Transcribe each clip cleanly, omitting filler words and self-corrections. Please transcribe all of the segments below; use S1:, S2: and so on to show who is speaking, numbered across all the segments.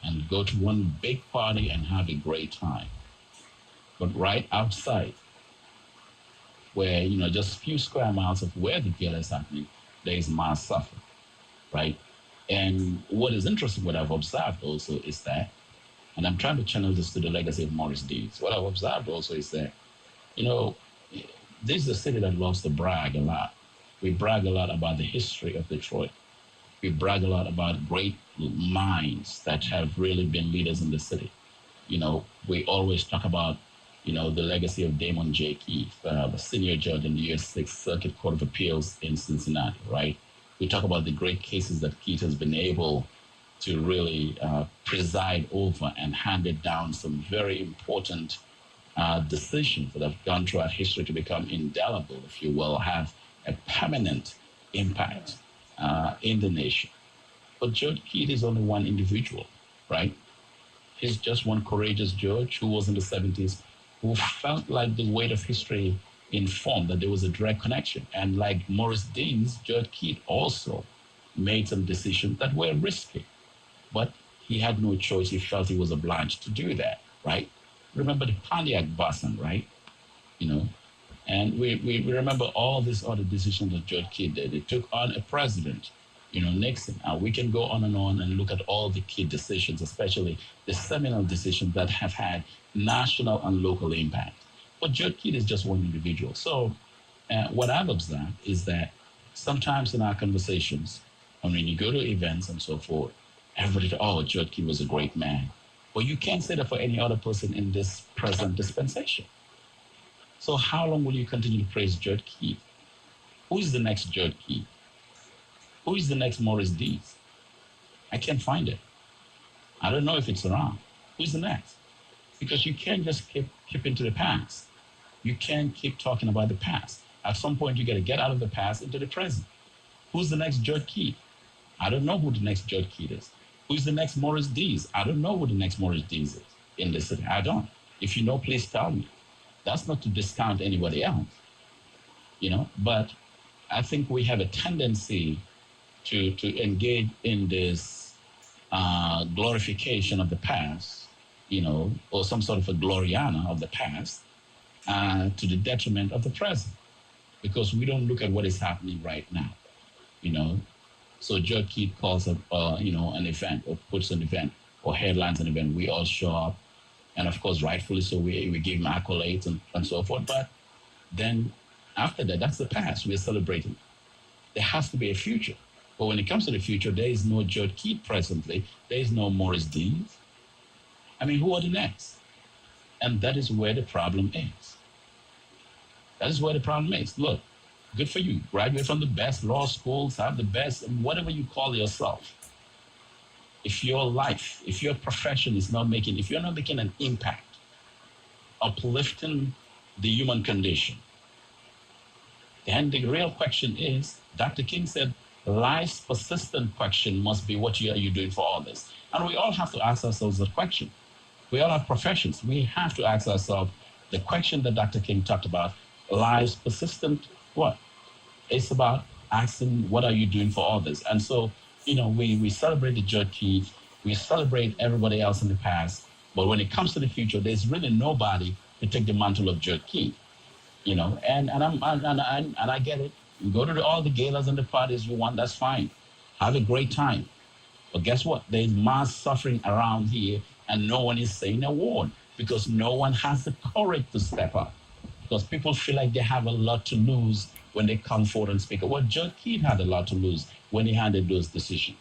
S1: and go to one big party and have a great time. But right outside, where, just a few square miles of where the gala is happening, there is mass suffering, right? And what is interesting, what I've observed also is that, and I'm trying to channel this to the legacy of Morris Deeds, what I've observed also is that, you know, this is a city that loves to brag a lot. We brag a lot about the history of Detroit. We brag a lot about great minds that have really been leaders in the city. We always talk about, the legacy of Damon J. Keith, the senior judge in the U.S. Sixth Circuit Court of Appeals in Cincinnati, right? We talk about the great cases that Keith has been able to really preside over and handed down some very important decisions that have gone throughout history to become indelible, if you will, have a permanent impact in the nation. But Judge Keith is only one individual, right? He's just one courageous judge who was in the 70s, who felt like the weight of history informed that there was a direct connection. And like Morris Deans, Judge Keith also made some decisions that were risky, but he had no choice. He felt he was obliged to do that, right? Remember the Pontiac Boston, right? And we remember all these other decisions that Judge Keith did. It took on a president, Nixon. We can go on and look at all the key decisions, especially the seminal decisions that have had national and local impact. But Judge Keith is just one individual. So what I've observed is that sometimes in our conversations, when you go to events and so forth, everybody, oh, Judge Keith was a great man. But you can't say that for any other person in this present dispensation. So how long will you continue to praise Judge Keith? Who is the next Judge Keith? Who is the next Morris Deeds? I can't find it. I don't know if it's around. Who's the next? Because you can't just keep into the past. You can't keep talking about the past. At some point, you got to get out of the past into the present. Who's the next Judge Keith? I don't know who the next Judge Keith is. Who's the next Morris Deeds? I don't know who the next Morris Deeds is in the city. I don't. If you know, please tell me. That's not to discount anybody else, but I think we have a tendency to engage in this glorification of the past, or some sort of a gloriana of the past to the detriment of the present, because we don't look at what is happening right now, So Judge Keith calls up, an event or puts an event or headlines an event. We all show up. And of course, rightfully so, we give him accolades and so forth. But then after that, that's the past. We're celebrating. There has to be a future. But when it comes to the future, there is no Judge Keith presently. There is no Morris Deans. I mean, who are the next? And that is where the problem is. That is where the problem is. Look, good for you. Graduate from the best law schools, have the best, whatever you call yourself. If your life, if your profession is not making, if you're not making an impact, uplifting the human condition, then the real question is, Dr. King said, life's persistent question must be, what are you doing for all this? And we all have to ask ourselves that question. We all have professions. We have to ask ourselves the question that Dr. King talked about, life's persistent what? It's about asking, what are you doing for all this? And so, we celebrate the Judge Keith, we celebrate everybody else in the past, but when it comes to the future, there's really nobody to take the mantle of Judge Keith, and I get it. You go to all the galas and the parties you want, that's fine. Have a great time. But guess what? There's mass suffering around here, and no one is saying a word because no one has the courage to step up. Because people feel like they have a lot to lose when they come forward and speak. Well, Judge Keith had a lot to lose when he handed those decisions,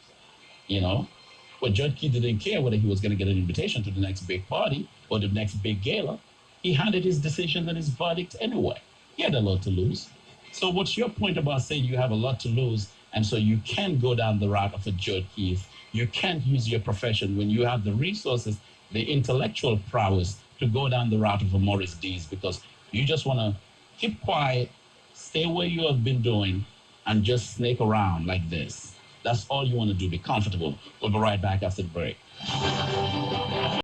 S1: But Judge Keith didn't care whether he was going to get an invitation to the next big party or the next big gala. He handed his decisions and his verdict anyway. He had a lot to lose. So what's your point about saying you have a lot to lose and so you can't go down the route of a Judge Keith? You can't use your profession when you have the resources, the intellectual prowess to go down the route of a Morris Deeds because you just want to keep quiet, stay where you have been doing, and just snake around like this. That's all you want to do, be comfortable. We'll be right back after the break.